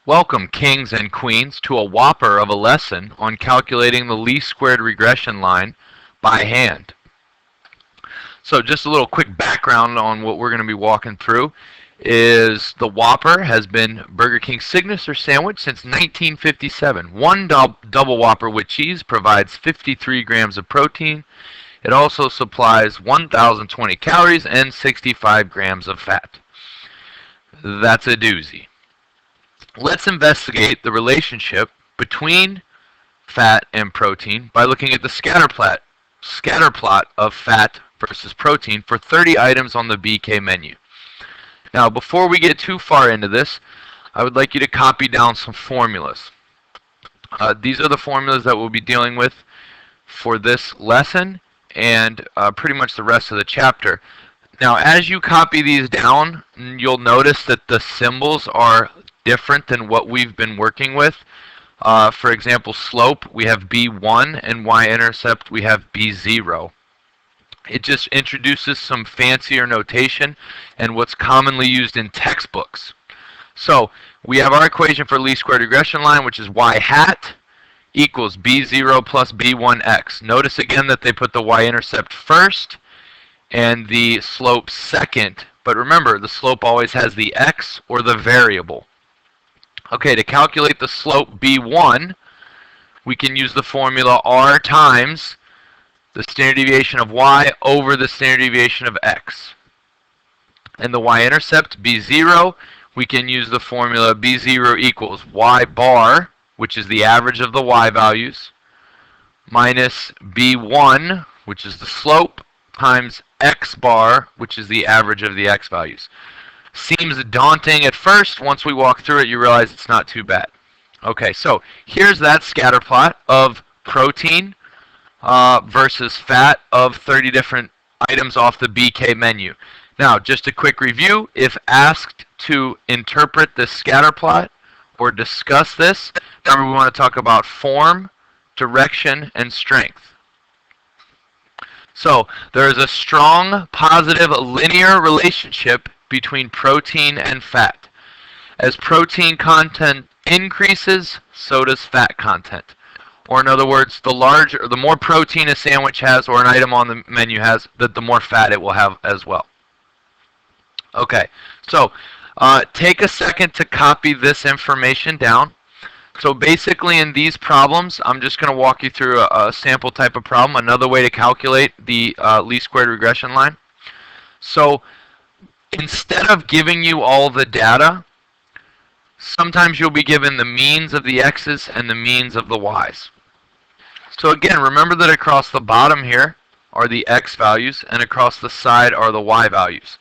Welcome, kings and queens, to a whopper of a lesson on calculating the least squared regression line by hand. So just a little quick background on what we're going to be walking through is the Whopper has been Burger King's signature sandwich since 1957. One double Whopper with cheese provides 53 grams of protein. It also supplies 1,020 calories and 65 grams of fat. That's a doozy. Let's investigate the relationship between fat and protein by looking at the scatter plot of fat versus protein for 30 items on the BK menu. Now, before we get too far into this, I would like you to copy down some formulas. These are the formulas that we'll be dealing with for this lesson and pretty much the rest of the chapter. Now, as you copy these down, you'll notice that the symbols are different than what we've been working with. For example, slope, we have B1, and y-intercept, we have B0. It just introduces some fancier notation and what's commonly used in textbooks. So we have our equation for least squared regression line, which is y hat equals B0 plus B1x. Notice again that they put the y-intercept first and the slope second. But remember, the slope always has the x or the variable. Okay, to calculate the slope B1, we can use the formula r times the standard deviation of y over the standard deviation of x. And the y-intercept, B0, we can use the formula B0 equals y bar, which is the average of the y values, minus B1, which is the slope, times x bar, which is the average of the x values. Seems daunting at first. Once we walk through it, you realize it's not too bad. Okay, so here's that scatter plot of protein versus fat of 30 different items off the BK menu. Now, just a quick review. If asked to interpret this scatter plot or discuss this, remember we want to talk about form, direction, and strength. So there is a strong positive linear relationship between protein and fat. As protein content increases, so does fat content. Or in other words, the more protein a sandwich has or an item on the menu has, the more fat it will have as well. Okay, so take a second to copy this information down. So basically in these problems, I'm just going to walk you through a sample type of problem, another way to calculate the least squared regression line. So instead of giving you all the data, sometimes you'll be given the means of the x's and the means of the y's. So again, remember that across the bottom here are the x values, and across the side are the y values.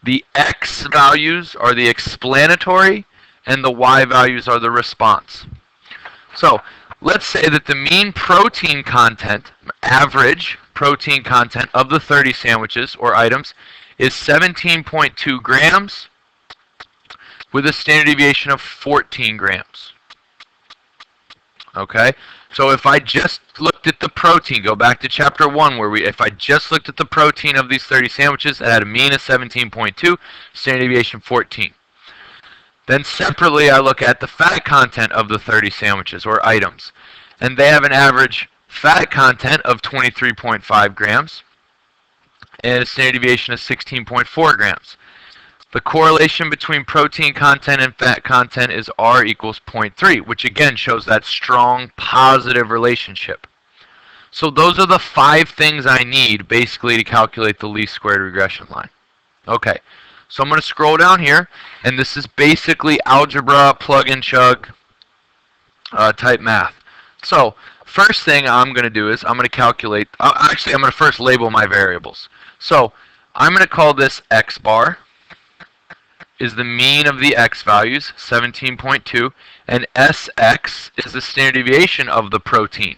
The x values are the explanatory, and the y values are the response. So let's say that the mean protein content, average protein content of the 30 sandwiches or items is 17.2 grams with a standard deviation of 14 grams. Okay, so if I just looked at the protein, go back to chapter 1 where if I just looked at the protein of these 30 sandwiches, it had a mean of 17.2, standard deviation 14. Then separately I look at the fat content of the 30 sandwiches or items, and they have an average fat content of 23.5 grams and a standard deviation of 16.4 grams. The correlation between protein content and fat content is R equals 0.3, which again shows that strong positive relationship. So those are the 5 things I need basically to calculate the least squared regression line. Okay, so I'm going to scroll down here, and this is basically algebra, plug and chug type math. So first thing I'm going to do is I'm going to calculate, actually I'm going to first label my variables. So I'm going to call this x bar is the mean of the x values, 17.2, and Sx is the standard deviation of the protein,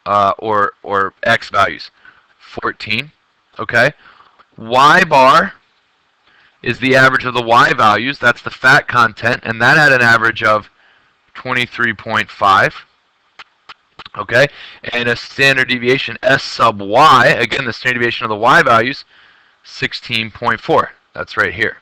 or x values, 14. Okay, y bar is the average of the y values, that's the fat content, and that had an average of 23.5. Okay, and a standard deviation S sub y, again the standard deviation of the y values, 16.4. That's right here.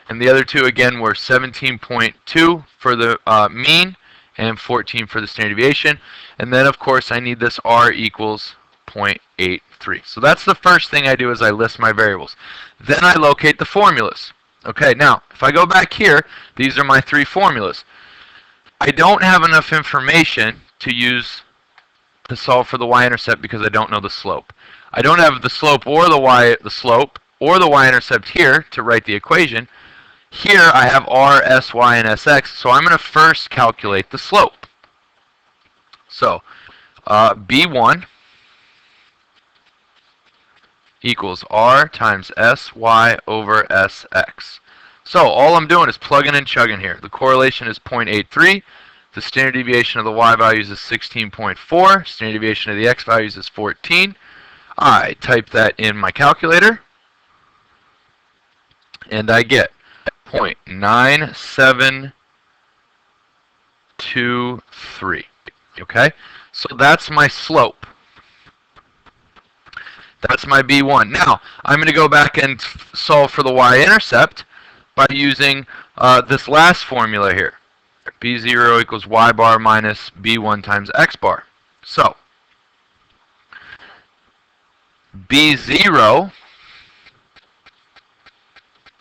And the other two, again, were 17.2 for the mean and 14 for the standard deviation. And then, of course, I need this r equals 0.83. So that's the first thing I do is I list my variables. Then I locate the formulas. Okay, now, if I go back here, these are my three formulas. I don't have enough information to solve for the y-intercept because I don't know the slope. I don't have the slope or the y-intercept here to write the equation. Here I have r, sy, and sx, so I'm going to first calculate the slope. So b1 equals r times sy over sx. So all I'm doing is plugging and chugging here. The correlation is 0.83. The standard deviation of the y values is 16.4. Standard deviation of the x values is 14. I type that in my calculator, and I get 0.9723. Okay? So that's my slope. That's my B1. Now, I'm going to go back and solve for the y-intercept by using this last formula here. B0 equals y bar minus B1 times x bar. So, B0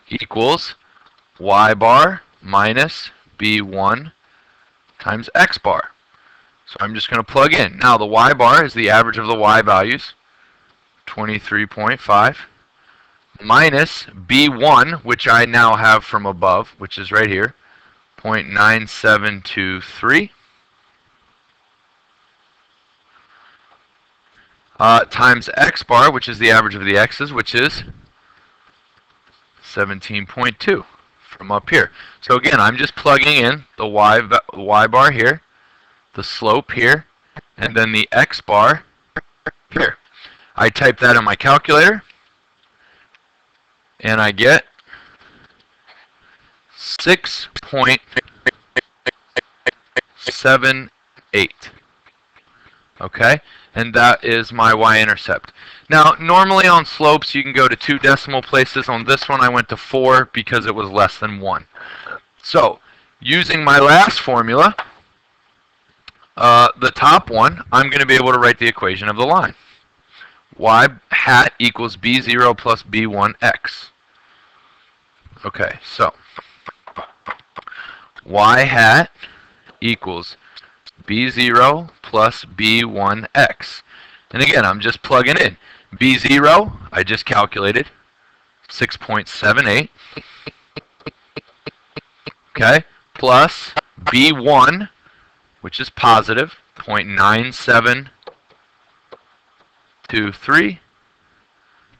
equals y bar minus B1 times x bar. So I'm just going to plug in. Now the y bar is the average of the y values, 23.5, minus B1, which I now have from above, which is right here, 0.9723, times x bar, which is the average of the x's, which is 17.2 from up here. So again, I'm just plugging in the y bar here, the slope here, and then the x bar here. I type that in my calculator, and I get 6.78. Okay? And that is my y-intercept. Now, normally on slopes, you can go to 2 decimal places. On this one, I went to 4 because it was less than 1. So, using my last formula, the top one, I'm going to be able to write the equation of the line. Y hat equals B0 plus B1x. Okay, so y hat equals B0 plus B1x. And again, I'm just plugging in. B0, I just calculated, 6.78. Okay, plus B1, which is positive, 0.9723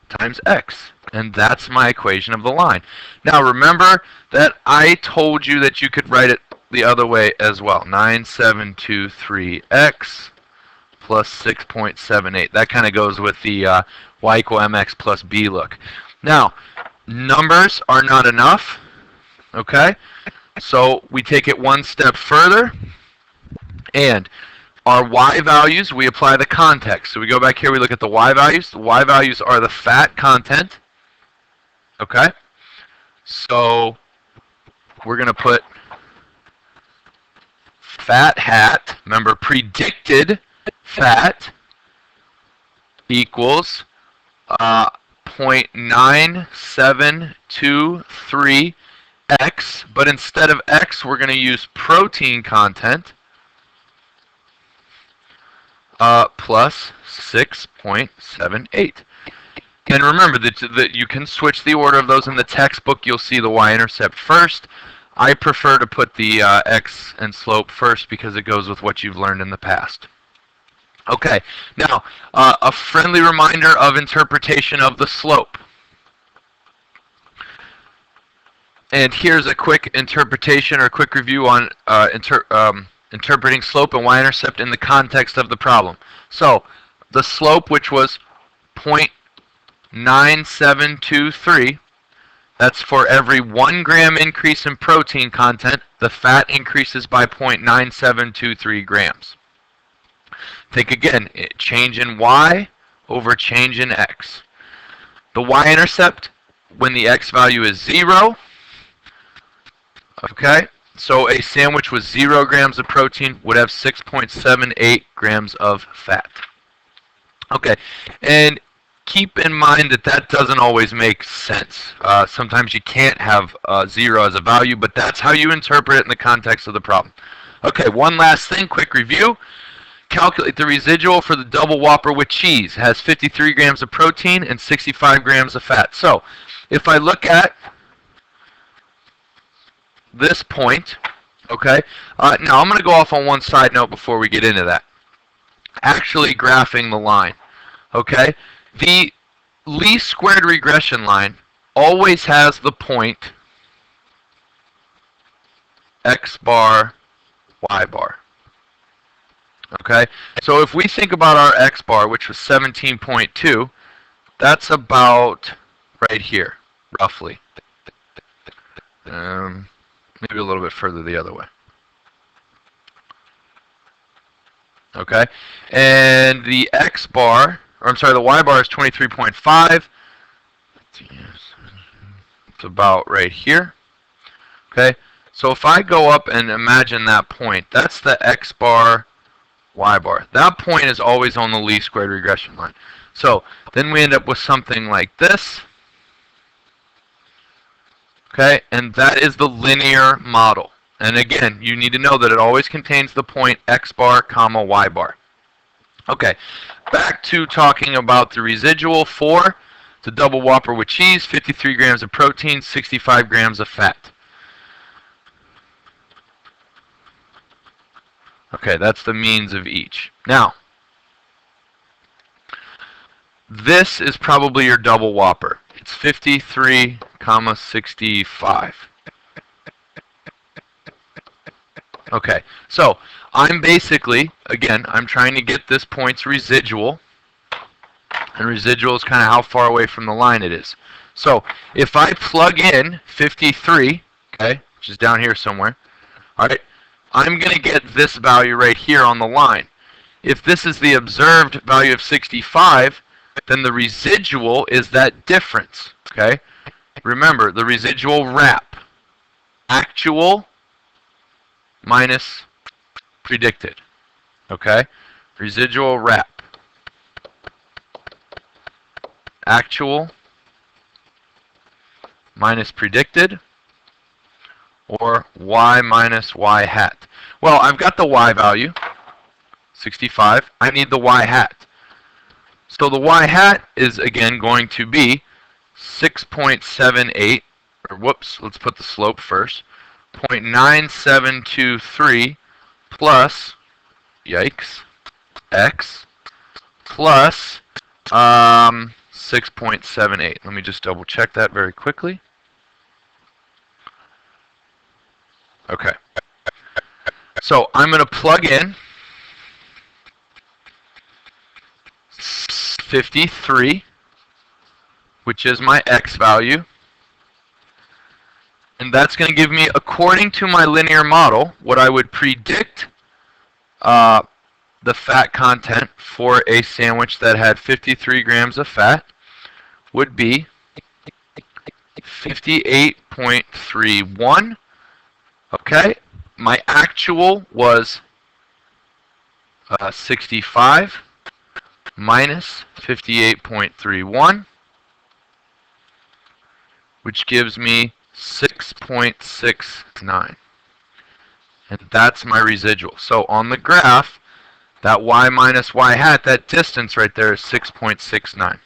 times x. And that's my equation of the line. Now remember that I told you that you could write it the other way as well. 9723x plus 6.78. That kind of goes with the y equal mx plus b look. Now, numbers are not enough. Okay? So we take it one step further. And our y values, we apply the context. So we go back here, we look at the y values. The y values are the fat content. Okay? So we're going to put fat hat, remember predicted fat, equals 0.9723x, but instead of x, we're going to use protein content, plus 6.78. And remember that you can switch the order of those in the textbook. You'll see the y-intercept first. I prefer to put the x and slope first because it goes with what you've learned in the past. Okay, now a friendly reminder of interpretation of the slope. And here's a quick interpretation or quick review on interpreting slope and y-intercept in the context of the problem. So the slope, which was 0.9723, that's for every 1 gram increase in protein content, the fat increases by 0.9723 grams. Think again, change in y over change in x. The y-intercept, when the x value is 0, Okay, so a sandwich with 0 grams of protein would have 6.78 grams of fat. Okay, and keep in mind that that doesn't always make sense. Sometimes you can't have 0 as a value, but that's how you interpret it in the context of the problem. Okay, one last thing, quick review. Calculate the residual for the double Whopper with cheese. It has 53 grams of protein and 65 grams of fat. So, if I look at this point, okay, now I'm going to go off on one side note before we get into that. Actually graphing the line, okay? The least squared regression line always has the point x bar, y bar. Okay, so if we think about our x bar, which was 17.2, that's about right here, roughly. Maybe a little bit further the other way. Okay, and the x bar, or I'm sorry, the y bar is 23.5. It's about right here. Okay, so if I go up and imagine that point, that's the x bar, y bar. That point is always on the least squared regression line. So then we end up with something like this. Okay, and that is the linear model. And again, you need to know that it always contains the point x bar, comma, y bar. Okay, back to talking about the residual for the double Whopper with cheese, 53 grams of protein, 65 grams of fat. Okay, that's the means of each. Now, this is probably your double Whopper. It's 53, 65. Okay, so I'm basically, again, I'm trying to get this point's residual. And residual is kind of how far away from the line it is. So if I plug in 53, okay, which is down here somewhere, all right, I'm going to get this value right here on the line. If this is the observed value of 65, then the residual is that difference, okay? Remember, the residual wrap, actual minus predicted, okay? Residual wrap, actual minus predicted, or y minus y hat. Well, I've got the y value, 65. I need the y hat. So the y hat is, again, going to be 6.78, or whoops, let's put the slope first, 0.9723 plus, yikes, x, plus 6.78. Let me just double check that very quickly. Okay. So I'm going to plug in 53, which is my x value. And that's going to give me, according to my linear model, what I would predict the fat content for a sandwich that had 53 grams of fat would be 58.31. Okay, my actual was 65 minus 58.31, which gives me 6.69. And that's my residual. So on the graph, that y minus y hat, that distance right there is 6.69.